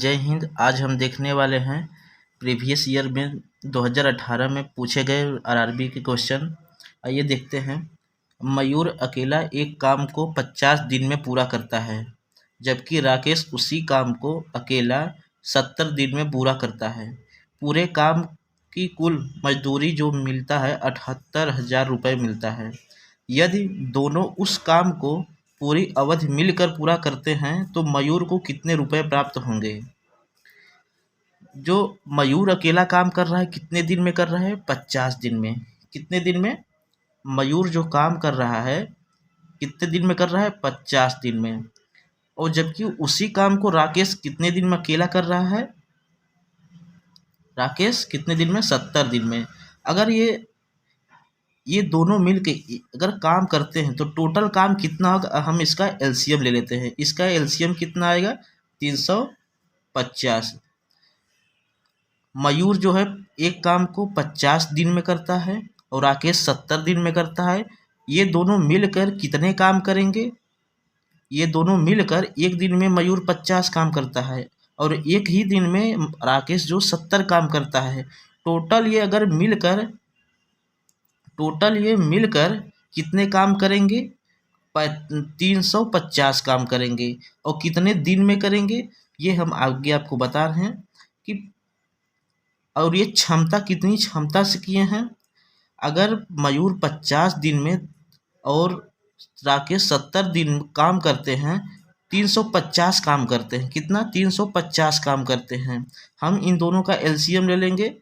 जय हिंद। आज हम देखने वाले हैं प्रीवियस ईयर में 2018 में पूछे गए आरआरबी के क्वेश्चन। आइए देखते हैं। मयूर अकेला एक काम को 50 दिन में पूरा करता है, जबकि राकेश उसी काम को अकेला 70 दिन में पूरा करता है। पूरे काम की कुल मजदूरी जो मिलता है 78,000 रुपये मिलता है। यदि दोनों उस काम को पूरी अवधि मिलकर पूरा करते हैं तो मयूर को कितने रुपए प्राप्त होंगे। जो मयूर अकेला काम कर रहा है कितने दिन में कर रहा है? 50 दिन में। कितने दिन में? मयूर जो काम कर रहा है कितने दिन में कर रहा है? 50 दिन में। और जबकि उसी काम को राकेश कितने दिन में अकेला कर रहा है? राकेश कितने दिन में? 70 दिन में। अगर ये दोनों मिल के अगर काम करते हैं तो टोटल काम कितना होगा? हम इसका एलसीएम ले लेते हैं। इसका एलसीएम कितना आएगा? 350। मयूर जो है एक काम को 50 दिन में करता है और राकेश 70 दिन में करता है। ये दोनों मिलकर कितने काम करेंगे? ये दोनों मिलकर एक दिन में मयूर 50 काम करता है और एक ही दिन में राकेश जो 70 काम करता है। टोटल ये मिलकर कितने काम करेंगे? 350 काम करेंगे। और कितने दिन में करेंगे ये हम आगे आपको बता रहे हैं कि और ये कितनी क्षमता से किए हैं। अगर मयूर 50 दिन में और राकेश 70 दिन काम करते हैं, 350 काम करते हैं। कितना? 350 काम करते हैं। हम इन दोनों का एलसीएम ले लेंगे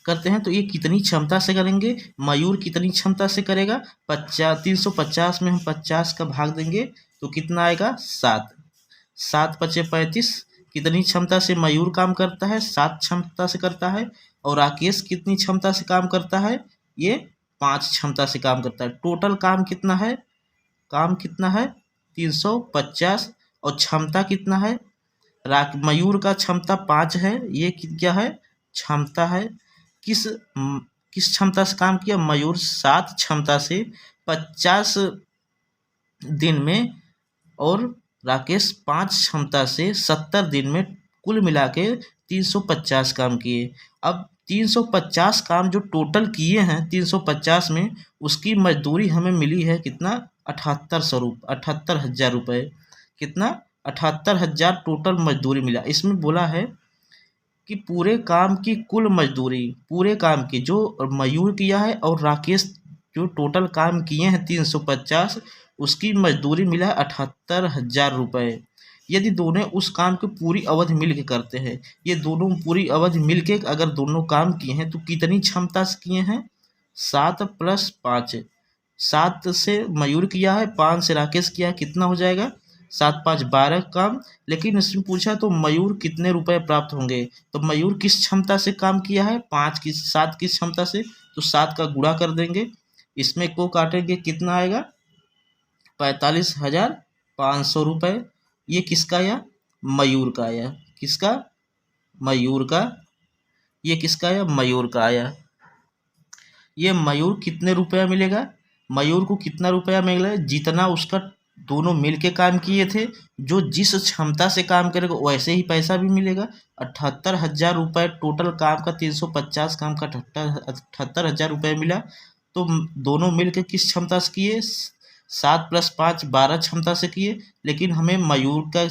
करते हैं तो ये कितनी क्षमता से करेंगे? मयूर कितनी क्षमता से करेगा? 350 में हम 50 का भाग देंगे तो कितना आएगा? 7। 7 पचे 35। कितनी क्षमता से मयूर काम करता है? 7 क्षमता से करता है। और राकेश कितनी क्षमता से काम करता है? ये 5 क्षमता से काम करता है। टोटल काम कितना है? 350। और क्षमता कितना है? मयूर का क्षमता 5 है। ये क्या है? क्षमता है। किस क्षमता से काम किया? मयूर 7 क्षमता से 50 दिन में और राकेश 5 क्षमता से 70 दिन में कुल मिला के 350 काम किए। अब 350 काम जो टोटल किए हैं 350 में, उसकी मजदूरी हमें मिली है कितना? 78,000 रुपये। कितना? 78,000 टोटल मजदूरी मिला। इसमें बोला है कि पूरे काम की कुल मजदूरी, पूरे काम की जो मयूर किया है और राकेश जो टोटल काम किए हैं 350, उसकी मजदूरी मिला है 78,000 रुपये। यदि दोनों उस काम की पूरी अवधि मिल के करते हैं, ये दोनों पूरी अवधि मिल के अगर दोनों काम किए हैं तो कितनी क्षमता से किए हैं? 7 + 5। 7 से मयूर किया है, 5 से राकेश किया है। कितना हो जाएगा? 7 × 5 = 12 काम। लेकिन इसमें पूछा तो मयूर कितने रुपए प्राप्त होंगे। तो मयूर किस क्षमता से काम किया है? 7 की क्षमता से। तो 7 का गुणा कर देंगे, इसमें को काटेंगे, कितना आएगा? 45,500 रुपये। ये किसका आया? मयूर का आया। किसका? मयूर का। ये किसका आया? मयूर का आया। ये मयूर कितने रुपया मिलेगा? मयूर को कितना रुपया मिलेगा? जितना उसका दोनों मिल के काम किए थे, जो जिस क्षमता से काम करेगा वैसे ही पैसा भी मिलेगा। 78,000 रुपये टोटल काम का, 350 काम का 78,000 रुपये मिला। तो दोनों मिल के किस क्षमता से किए? 7 + 5 = 12 क्षमता से किए। लेकिन हमें मयूर का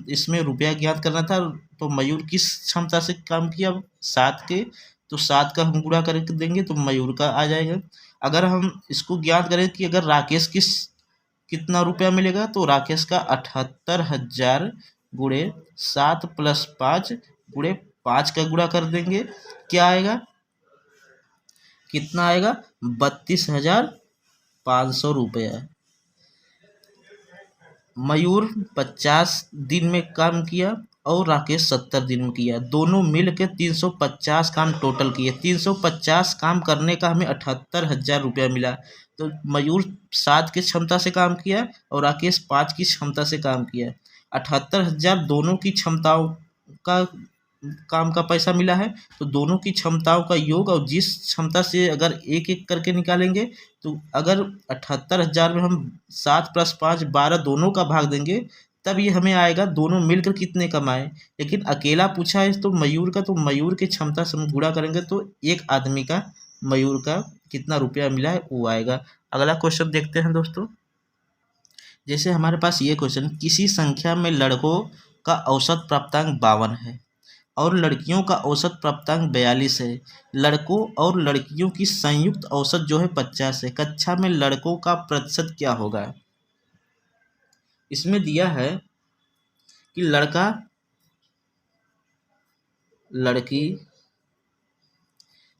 इसमें रुपया ज्ञात करना था, तो मयूर किस क्षमता से काम किया? 7 के। तो 7 का हम गुणा करके देंगे तो मयूर का आ जाएगा। अगर हम इसको ज्ञात करें कि अगर राकेश कितना रुपया मिलेगा, तो राकेश का 78,000 गुणे 7 + 5 गुणे 5 का गुणा कर देंगे, क्या आएगा? कितना आएगा? 32,500 रुपया। मयूर 50 दिन में काम किया और राकेश 70 दिन में किया। दोनों मिल के 350 काम टोटल किए। 350 काम करने का हमें 78,000 रुपया मिला। तो मयूर 7 की क्षमता से काम किया और राकेश 5 की क्षमता से काम किया। 78,000 दोनों की क्षमताओं का काम का पैसा मिला है। तो दोनों की क्षमताओं का योग और जिस क्षमता से अगर एक एक करके निकालेंगे, तो अगर 78,000 में हम 7 + 5 = 12 दोनों का भाग देंगे तब ये हमें आएगा दोनों मिलकर कितने कमाए। लेकिन अकेला पूछा है तो मयूर का, तो मयूर की क्षमता से हम गुणा करेंगे तो एक आदमी का, मयूर का कितना रुपया मिला है वो आएगा। अगला क्वेश्चन देखते हैं दोस्तों। जैसे हमारे पास ये क्वेश्चन, किसी संख्या में लड़कों का औसत प्राप्तांक 52 है और लड़कियों का औसत प्राप्तांक 42 है। लड़कों और लड़कियों की संयुक्त औसत जो है 50 है। कक्षा में लड़कों का प्रतिशत क्या होगा। इसमें दिया है कि लड़का, लड़की,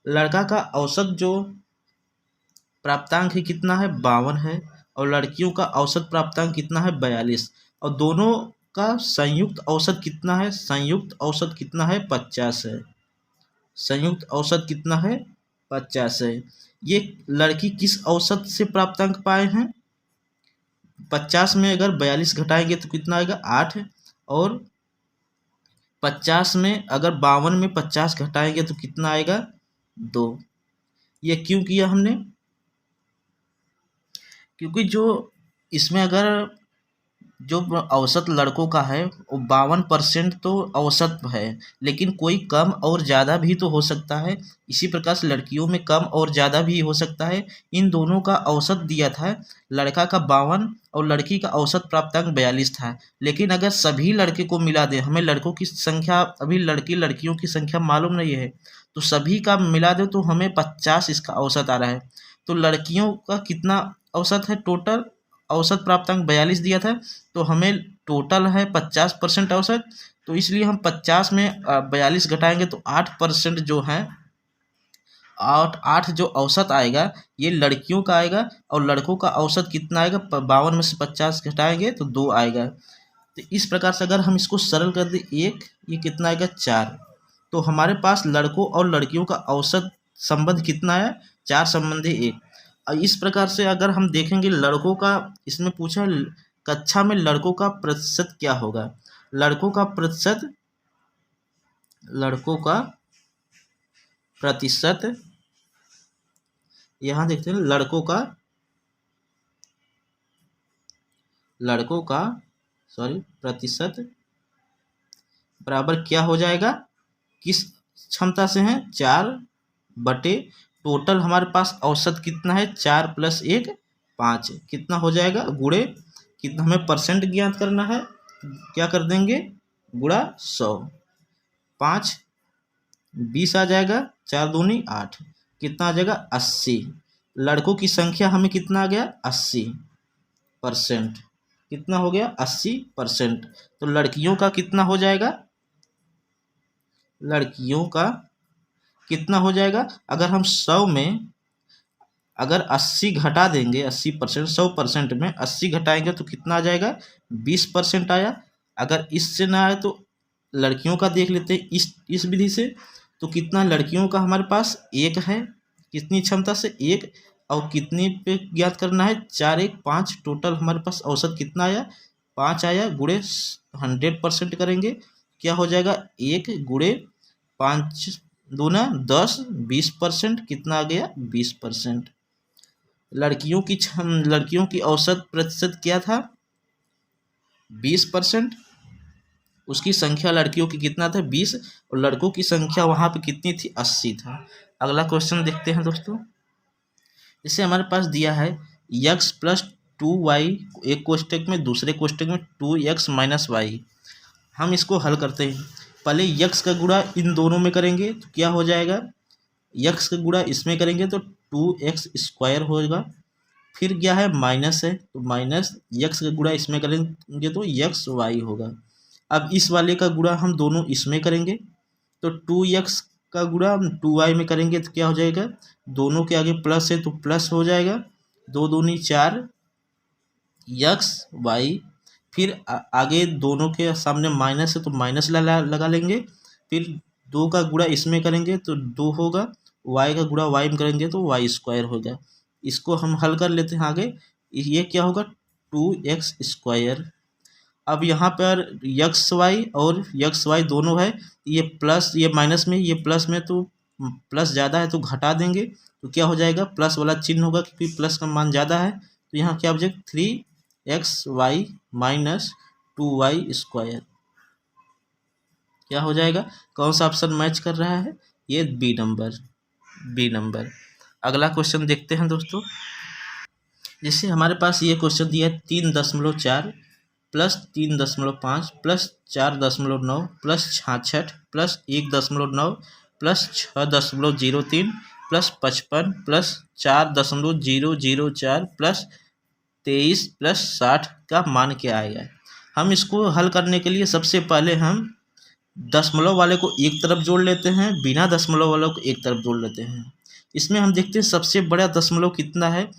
लड़का का औसत जो प्राप्तांक है कितना है 52 है और लड़कियों का औसत प्राप्तांक कितना है 42 और दोनों का संयुक्त औसत कितना है, संयुक्त औसत कितना है 50 है। संयुक्त औसत कितना है 50 है। ये लड़की किस औसत से प्राप्तांक पाए हैं। 50 में अगर 42 घटाएंगे तो कितना आएगा 8 और 50 में अगर 52 में 50 घटाएंगे तो कितना आएगा 2। ये क्यों किया हमने, क्योंकि जो इसमें अगर जो औसत लड़कों का है वो 52% तो औसत है, लेकिन कोई कम और ज़्यादा भी तो हो सकता है। इसी प्रकार से लड़कियों में कम और ज़्यादा भी हो सकता है। इन दोनों का औसत दिया था, लड़का का 52 और लड़की का औसत प्राप्तांक 42 था। लेकिन अगर सभी लड़के को मिला दें, हमें लड़कों की संख्या, अभी लड़की लड़कियों की संख्या मालूम नहीं है, तो सभी का मिला दे तो हमें 50 इसका औसत आ रहा है। तो लड़कियों का कितना औसत है, टोटल औसत प्राप्तांक 42 दिया था, तो हमें टोटल है 50% औसत। तो इसलिए हम 50 में 42 घटाएंगे तो 8% जो है, 8 जो औसत आएगा ये लड़कियों का आएगा और लड़कों का औसत कितना आएगा, 52 में से 50 घटाएंगे तो 2 आएगा। तो इस प्रकार से अगर हम इसको सरल कर दें, एक ये कितना आएगा 4, तो हमारे पास लड़कों और लड़कियों का औसत संबंध कितना है 4 संबंधी 1। इस प्रकार से अगर हम देखेंगे लड़कों का, इसमें पूछा है कक्षा में लड़कों का प्रतिशत क्या होगा। लड़कों का प्रतिशत, लड़कों का प्रतिशत, यहाँ देखते हैं लड़कों का प्रतिशत बराबर क्या हो जाएगा, किस क्षमता से है 4 बटे टोटल हमारे पास औसत कितना है 4 + 1 5, कितना हो जाएगा गुणे कितना, हमें परसेंट ज्ञात करना है, क्या कर देंगे गुणा 100, 5 20 आ जाएगा, 4 दूनी 8, कितना आ जाएगा 80। लड़कों की संख्या हमें कितना आ गया 80%, कितना हो गया 80%। तो लड़कियों का कितना हो जाएगा, लड़कियों का कितना हो जाएगा, अगर हम 100 में अगर 80 घटा देंगे, 80%, 100% में 80 घटाएंगे तो कितना आ जाएगा 20% आया। अगर इससे ना आए तो लड़कियों का देख लेते हैं इस विधि से, तो कितना लड़कियों का हमारे पास 1 है, कितनी क्षमता से 1, और कितनी पे ज्ञात करना है 4 1 5, टोटल हमारे पास औसत कितना आया 5 आया, गुणे 100% करेंगे क्या हो जाएगा 1 गुणे 5 दूना 10, 20%, कितना आ गया 20%। लड़कियों की औसत प्रतिशत क्या था 20%, उसकी संख्या लड़कियों की कितना था 20 और लड़कों की संख्या वहाँ पे कितनी थी 80 था। अगला क्वेश्चन देखते हैं दोस्तों। इसे हमारे पास दिया है x + 2y, एक कोष्टक में, दूसरे कोष्टक में 2x - y। हम इसको हल करते हैं। पहले x का गुणा इन दोनों में करेंगे तो क्या हो जाएगा, x का गुणा इसमें करेंगे तो 2x² होगा, फिर क्या है माइनस है तो माइनस x का गुणा इसमें करेंगे तो xy होगा। अब इस वाले का गुणा हम दोनों इसमें करेंगे तो 2x का गुणा हम 2y में करेंगे तो क्या हो जाएगा, दोनों के आगे प्लस है तो प्लस हो जाएगा, 2 दूनी 4 xy, फिर आगे दोनों के सामने माइनस है तो माइनस लगा लेंगे, फिर 2 का गुणा इसमें करेंगे तो 2 होगा, y का गुणा y में करेंगे तो y² होगा। इसको हम हल कर लेते हैं आगे, ये क्या होगा 2x²। अब यहाँ पर xy और xy दोनों है, ये प्लस ये माइनस में, ये प्लस में, तो प्लस ज़्यादा है तो घटा देंगे तो क्या हो जाएगा प्लस वाला चिन्ह होगा क्योंकि प्लस का मान ज़्यादा है, तो यहाँ क्या हो जाएगा 3xy - 2y²। क्या हो जाएगा? कौन सा ऑप्शन मैच कर रहा है? ये बी नंबर। अगला क्वेश्चन देखते हैं दोस्तों। जैसे हमारे पास ये क्वेश्चन दिया है 3.4 plus 3.5 plus 4.9 plus 66 plus 1.9 plus 6.03 plus 55 plus 4.004 plus 23 plus 60 का मान क्या आएगा? हम इसको हल करने के लिए सबसे पहले हम दशमलव वाले को एक तरफ जोड़ लेते हैं, बिना दशमलव वालों को एक तरफ जोड़ लेते हैं। इसमें हम देखते हैं सबसे बड़ा दशमलव कितना है,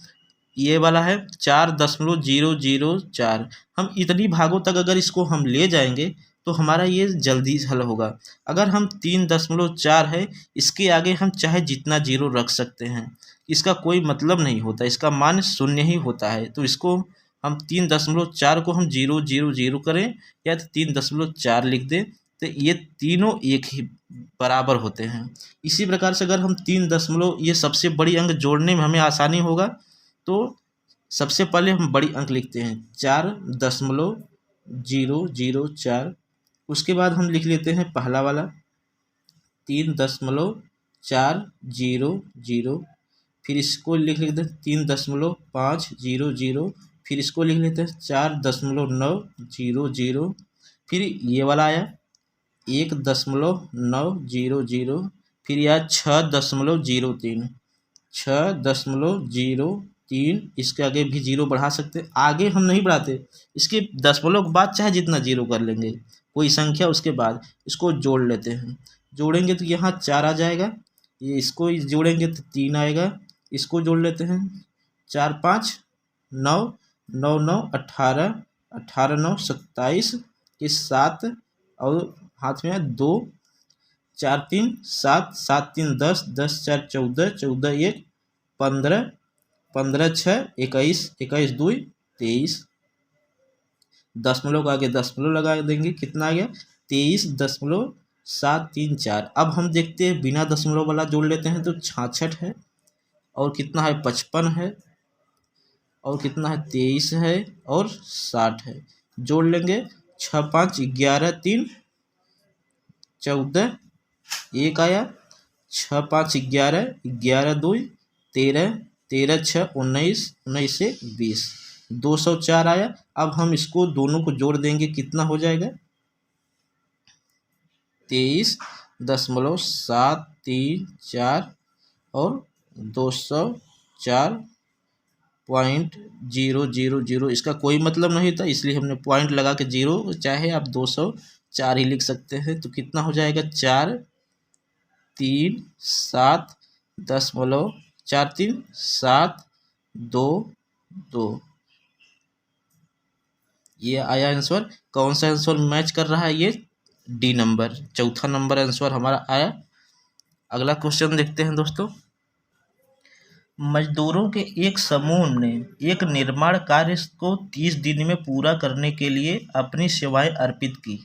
ये वाला है 4.004। हम इतनी भागों तक अगर इसको हम ले जाएंगे तो हमारा ये जल्दी हल होगा। अगर हम 3.4 है, इसके आगे हम चाहे जितना जीरो रख सकते हैं, इसका कोई मतलब नहीं होता, इसका मान शून्य ही होता है। तो इसको हम 3.4 को हम 000 करें या 3.4 लिख दें, तो ये तीनों एक ही बराबर होते हैं। इसी प्रकार से अगर हम 3 ये सबसे बड़ी अंक जोड़ने में हमें आसानी होगा, तो सबसे पहले हम बड़ी अंक लिखते हैं 4.004। उसके बाद हम लिख लेते हैं पहला वाला 3.400। फिर इसको लिख लेते हैं 3.500। फिर इसको लिख लेते हैं 4.900। फिर ये वाला आया 1.900। फिर यह 6.03। 6.03, इसके आगे भी जीरो बढ़ा सकते हैं, आगे हम नहीं बढ़ाते, इसके दशमलव के बाद चाहे जितना जीरो कर लेंगे, कोई संख्या उसके बाद इसको जोड़ लेते हैं। जोड़ेंगे तो यहाँ 4 आ जाएगा, ये इसको जोड़ेंगे तो 3 आएगा, इसको जोड़ लेते हैं 4 5 9 9 9 18 18 9 27 के 7 और हाथ में 2 4 3 7 7 3 10 10 4 14 14 1 15 15 6 21 21 2 23। दशमलव को आगे दशमलव लगा देंगे, कितना आ गया 23.734। अब हम देखते हैं बिना दशमलव वाला जोड़ लेते हैं तो 66 है, और कितना है 55 है, और कितना है 23 है, और 60 है। जोड़ लेंगे 6 5 11 3 14 1 आया, 6 5 11 11 2 13 13 6 19 19 से 20 204 आया। अब हम इसको दोनों को जोड़ देंगे, कितना हो जाएगा 23.734 और 204.000। इसका कोई मतलब नहीं था, इसलिए हमने पॉइंट लगा के जीरो, चाहे आप 204 ही लिख सकते हैं। तो कितना हो जाएगा 4 3 7 4 3 7 2 2। ये आया आंसर। कौन सा आंसर मैच कर रहा है? ये डी नंबर, चौथा नंबर आंसर हमारा आया। अगला क्वेश्चन देखते हैं दोस्तों। मजदूरों के एक समूह ने एक निर्माण कार्य को 30 दिन में पूरा करने के लिए अपनी सेवाएं अर्पित की।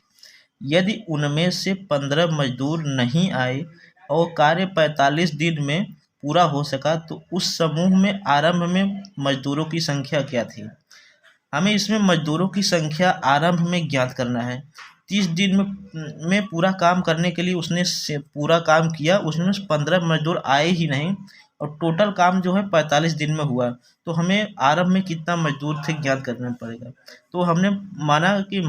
यदि उनमें से 15 मजदूर नहीं आए और कार्य 45 दिन में पूरा हो सका, तो उस समूह में आरंभ में मजदूरों की संख्या क्या थी? हमें इसमें मजदूरों की संख्या आरंभ में ज्ञात करना है। 30 दिन में पूरा काम करने के लिए उसने पूरा काम किया, उसमें 15 मजदूर आए ही नहीं, और टोटल काम जो है 45 दिन में हुआ। तो हमें आरंभ में कितना मजदूर थे ज्ञात करना पड़ेगा। तो हमने माना कि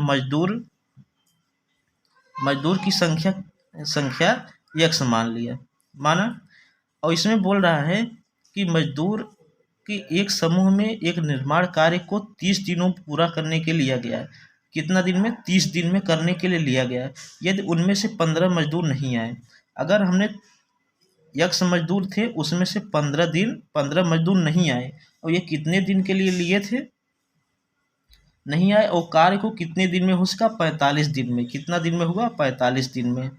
मजदूर की संख्या x मान लिया, माना। और इसमें बोल रहा है कि मजदूर कि एक समूह में एक निर्माण कार्य को 30 दिनों पूरा करने के लिया गया है। कितना दिन में? 30 दिन में करने के लिए लिया गया है। यदि उनमें से 15 मजदूर नहीं आए, अगर हमने x मजदूर थे, उसमें से 15 मजदूर नहीं आए, और ये कितने दिन के लिए लिए थे? नहीं आए, और कार्य को कितने दिन में हो सका? 45 दिन में। कितना दिन में हुआ? 45 दिन में,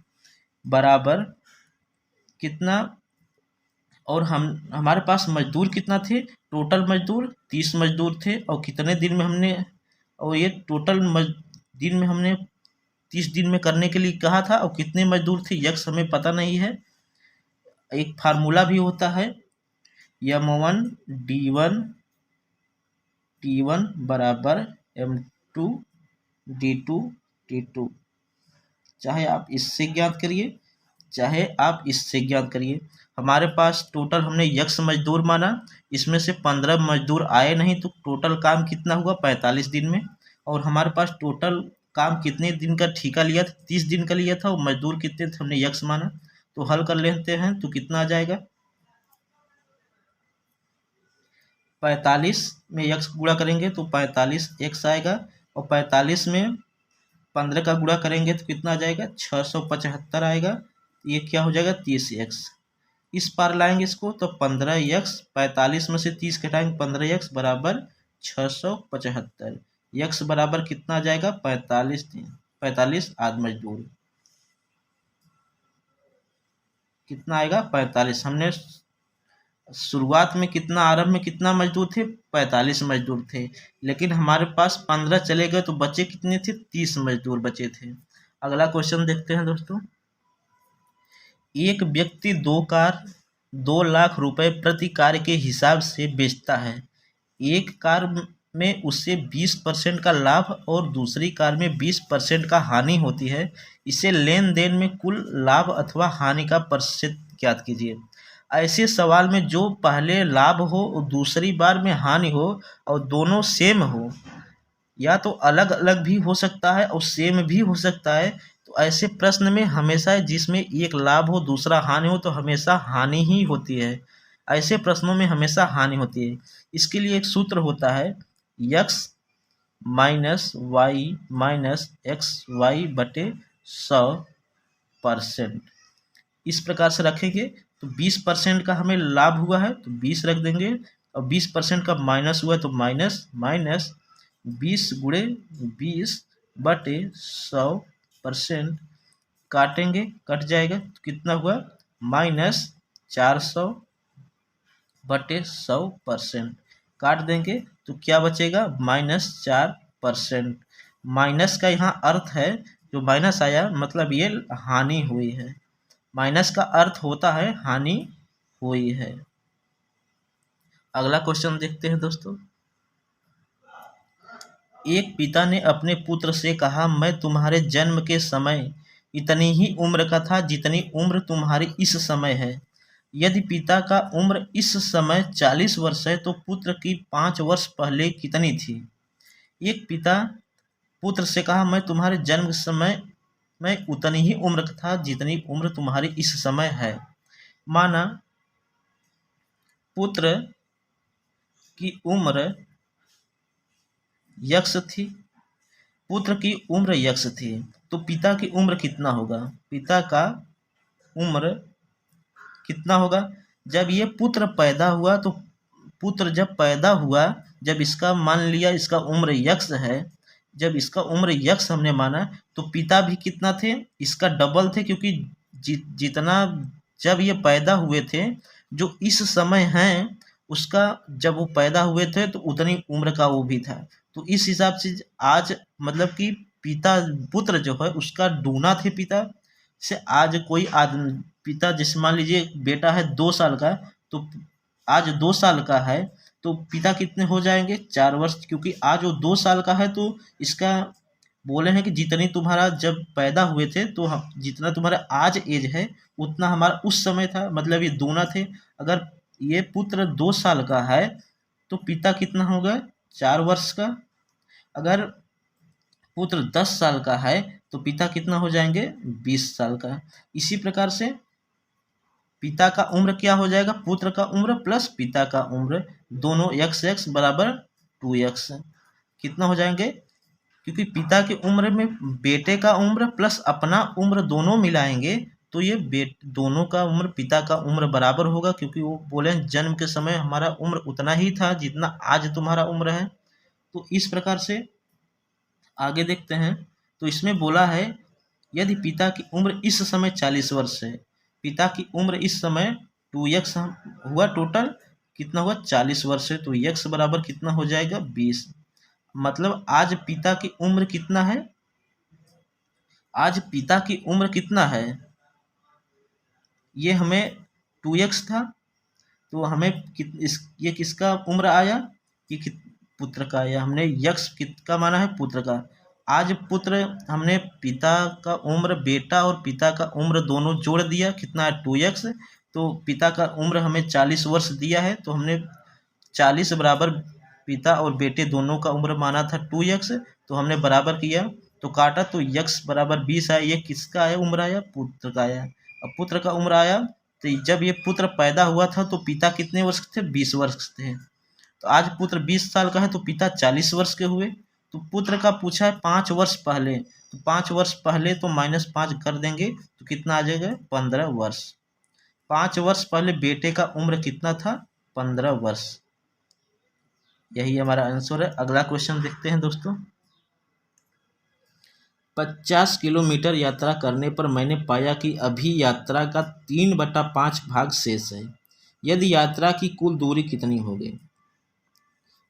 बराबर कितना? और हमारे पास मजदूर कितना थे? टोटल मजदूर 30 मजदूर थे, और कितने दिन में हमने, और ये टोटल दिन में हमने 30 दिन में करने के लिए कहा था, और कितने मजदूर थे यक्स हमें पता नहीं है। एक फार्मूला भी होता है, m1 d1 t1 बराबर m2 D2 चाहे आप इससे ज्ञात करिए चाहे आप इससे ज्ञात करिए। हमारे पास टोटल हमने यक्स मजदूर माना, इसमें से 15 मजदूर आए नहीं तो टोटल काम कितना हुआ 45 दिन में। और हमारे पास टोटल काम कितने दिन का ठेका लिया था 30 दिन का लिया था और मजदूर कितने थे हमने यक्स माना। तो हल कर लेते हैं तो कितना आ जाएगा 45 में यक्स गुणा करेंगे तो 45 एक्स आएगा और 45 में 15 का गुणा करेंगे तो कितना आ जाएगा 675 आएगा। ये क्या हो जाएगा 30x। इस पार लाएंगे इसको तो 15x 45 में से 30 घटाएंगे 15x बराबर 675। यक्स बराबर कितना आ जाएगा 45 आदि मजदूर कितना आएगा 45। हमने शुरुआत में कितना आरंभ में कितना मजदूर थे 45 मजदूर थे, लेकिन हमारे पास 15 चले गए तो बचे कितने थे 30 मजदूर बचे थे। अगला क्वेश्चन देखते हैं दोस्तों। एक व्यक्ति 2 कार 2 लाख रुपए प्रति कार के हिसाब से बेचता है। एक कार में उससे 20% का लाभ और दूसरी कार में 20% का हानि होती है। इसे लेन देन में कुल लाभ अथवा हानि का प्रतिशत ज्ञात कीजिए। ऐसे सवाल में जो पहले लाभ हो और दूसरी बार में हानि हो और दोनों सेम हो, या तो अलग अलग भी हो सकता है और सेम भी हो सकता है, तो ऐसे प्रश्न में हमेशा जिसमें एक लाभ हो दूसरा हानि हो तो हमेशा हानि ही होती है। ऐसे प्रश्नों में हमेशा हानि होती है। इसके लिए एक सूत्र होता है x minus y minus x y बटे 100%। इस प्रकार से रखेंगे तो 20% का हमें लाभ हुआ है तो 20 रख देंगे और 20% का माइनस हुआ है तो माइनस माइनस 20 गुणे 20 बटे 100%। काटेंगे कट जाएगा तो कितना हुआ -400 बटे 100%। काट देंगे तो क्या बचेगा -4%। माइनस का यहाँ अर्थ है जो माइनस आया मतलब ये हानि हुई है। माइनस का अर्थ होता है हानि हुई है। अगला क्वेश्चन देखते हैं दोस्तों। एक पिता ने अपने पुत्र से कहा, मैं तुम्हारे जन्म के समय इतनी ही उम्र का था जितनी उम्र तुम्हारी इस समय है। यदि पिता का उम्र इस समय 40 वर्ष है तो पुत्र की 5 वर्ष पहले कितनी थी। एक पिता पुत्र से कहा, मैं तुम्हारे जन्म समय में उतनी ही उम्र का था जितनी उम्र तुम्हारी इस समय है। माना पुत्र की उम्र यक्स थी, पुत्र की उम्र यक्स थी, तो पिता की उम्र कितना होगा। पिता का उम्र कितना होगा जब ये पुत्र पैदा हुआ, तो पुत्र जब पैदा हुआ, जब इसका मान लिया इसका उम्र यक्स है, जब इसका उम्र यक्स हमने माना तो पिता भी कितना थे इसका डबल थे, क्योंकि जितना जब ये पैदा हुए थे जो इस समय हैं उसका जब वो पैदा हुए थे तो उतनी उम्र का वो भी था। तो इस हिसाब से आज मतलब कि पिता पुत्र जो है उसका दूना थे पिता से। आज कोई आदमी पिता जैसे मान लीजिए बेटा है 2 साल का, तो आज 2 साल का है तो पिता कितने हो जाएंगे 4 वर्ष, क्योंकि आज वो 2 साल का है। तो इसका बोले हैं कि जितनी तुम्हारा जब पैदा हुए थे तो जितना तुम्हारा आज एज है उतना हमारा उस समय था, मतलब ये दूना थे। अगर ये पुत्र 2 साल का है तो पिता कितना होगा 4 वर्ष का। अगर पुत्र 10 साल का है तो पिता कितना हो जाएंगे 20 साल का। इसी प्रकार से पिता का उम्र क्या हो जाएगा पुत्र का उम्र प्लस पिता का उम्र, दोनों x बराबर 2x कितना हो जाएंगे, क्योंकि पिता की उम्र में बेटे का उम्र प्लस अपना उम्र दोनों मिलाएंगे तो ये दोनों का उम्र पिता का उम्र बराबर होगा, क्योंकि वो बोले जन्म के समय हमारा उम्र उतना ही था जितना आज तुम्हारा उम्र है। तो इस प्रकार से आगे देखते हैं। तो इसमें बोला है यदि पिता की उम्र इस समय 40 वर्ष है, पिता की उम्र इस समय 2x हुआ, टोटल कितना हुआ 40 वर्ष है, तो x बराबर कितना हो जाएगा 20। मतलब आज पिता की उम्र कितना है, आज पिता की उम्र कितना है, ये हमें 2x था तो हमें ये किसका उम्र आया कि पुत्र का आया। हमने यक्स किसका माना है पुत्र का, आज पुत्र हमने पिता का उम्र, बेटा और पिता का उम्र दोनों जोड़ दिया, कितना है 2x। तो पिता का उम्र हमें 40 वर्ष दिया है, तो हमने 40 बराबर पिता और बेटे दोनों का उम्र माना था 2x, तो हमने बराबर किया तो काटा, तो x बराबर 20 आया। ये किसका आया उम्र आया? पुत्र का आया। अब पुत्र का उम्र आया, तो जब ये पुत्र पैदा हुआ था तो पिता कितने वर्ष के थे? 20 वर्ष थे। तो आज पुत्र 20 साल का है तो पिता 40 वर्ष के हुए। तो पुत्र का पूछा है 5 वर्ष पहले, तो 5 वर्ष पहले तो -5 कर देंगे तो कितना आ जाएगा? 15 वर्ष। 5 वर्ष पहले बेटे का उम्र कितना था? 15 वर्ष। यही हमारा आंसर है। अगला क्वेश्चन देखते हैं दोस्तों। 50 किलोमीटर यात्रा करने पर मैंने पाया कि अभी यात्रा का 3/5 भाग शेष है। यदि यात्रा की कुल दूरी कितनी होगी?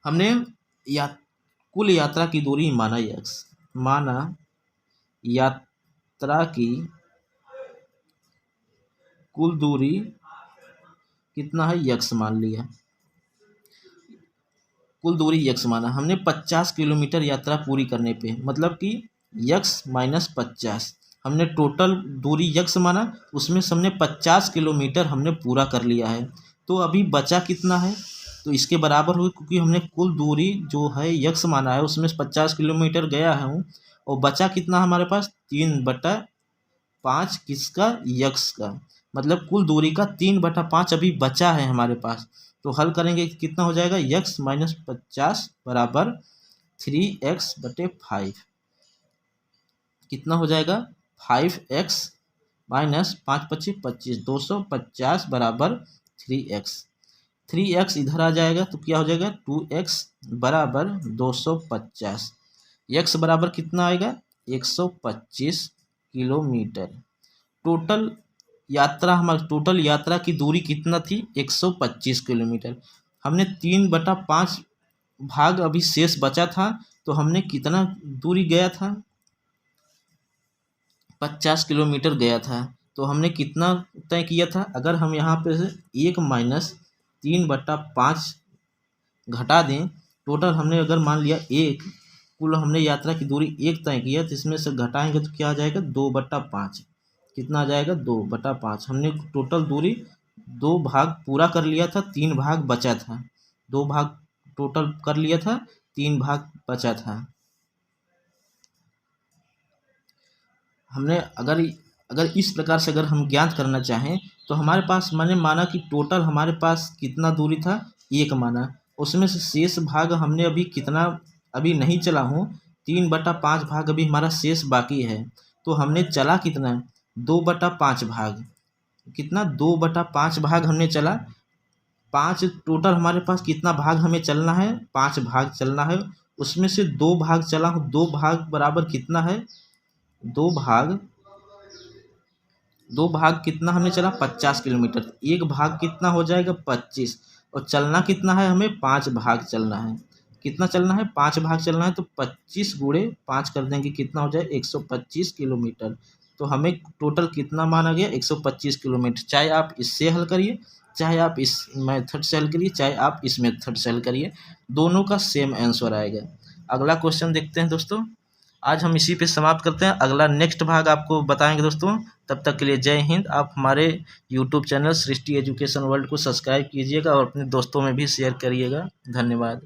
हमने कुल यात्रा की दूरी माना x, माना यात्रा की कुल दूरी कितना है? x मान लिया। कुल दूरी x माना हमने 50 किलोमीटर यात्रा पूरी करने पे, मतलब कि x - 50 हमने टोटल दूरी x माना, उसमें से हमने 50 किलोमीटर हमने पूरा कर लिया है। तो अभी बचा कितना है? तो इसके बराबर हुई, क्योंकि हमने कुल दूरी जो है x माना है उसमें से 50 किलोमीटर गया है और बचा कितना हमारे पास? 3/5 किसका? x का। मतलब कुल दूरी का 3/5 अभी बचा है हमारे पास। तो हल करेंगे कितना हो जाएगा? x - 50 बराबर 3x/5 कितना हो जाएगा? 5x - 5 × 5 = 25, 250 बराबर 3x। 3x इधर आ जाएगा तो क्या हो जाएगा? 2x बराबर 250। x बराबर कितना आएगा? 125 किलोमीटर। टोटल यात्रा की दूरी कितना थी? 125 किलोमीटर। हमने 3/5 भाग अभी शेष बचा था, तो हमने कितना दूरी गया था? 50 किलोमीटर गया था। तो हमने कितना तय किया था? अगर हम यहाँ पे से 1 - 3/5 घटा दें, टोटल हमने अगर मान लिया 1, कुल हमने यात्रा की दूरी 1 तय किया, तो इसमें से घटाएंगे तो क्या आ जाएगा? 2/5। कितना आ जाएगा? 2/5। हमने टोटल दूरी 2 भाग पूरा कर लिया था, 3 भाग बचा था। 2 भाग टोटल कर लिया था, 3 भाग बचा था। हमने अगर इस प्रकार से अगर हम ज्ञात करना चाहें तो हमारे पास मैंने माना कि टोटल हमारे पास कितना दूरी था? 1 माना, उसमें से शेष भाग हमने अभी कितना अभी नहीं चला हूँ, 3/5 भाग अभी हमारा शेष बाकी है। तो हमने चला कितना? 2/5 भाग। कितना? 2/5 भाग हमने चला। 5 टोटल हमारे पास कितना भाग हमें चलना है? 5 भाग चलना है। उसमें से 2 भाग चला हूँ, 2 भाग बराबर कितना है? 2 भाग कितना हमने चला? 50 किलोमीटर। 1 भाग कितना हो जाएगा? 25। और चलना कितना है हमें? 5 भाग चलना है। कितना चलना है? 5 भाग चलना है। तो 25 × 5 कर देंगे, कितना हो जाए? 125 किलोमीटर। तो हमें टोटल कितना माना गया? 125 किलोमीटर। चाहे आप इससे हल करिए, चाहे आप इस मेथड से हल करिए, चाहे आप इस मेथड से हल करिए, दोनों का सेम आंसर आएगा। अगला क्वेश्चन देखते हैं दोस्तों। आज हम इसी पे समाप्त करते हैं। अगला नेक्स्ट भाग आपको बताएंगे दोस्तों। तब तक के लिए जय हिंद। आप हमारे यूट्यूब चैनल सृष्टि एजुकेशन वर्ल्ड को सब्सक्राइब कीजिएगा और अपने दोस्तों में भी शेयर करिएगा। धन्यवाद।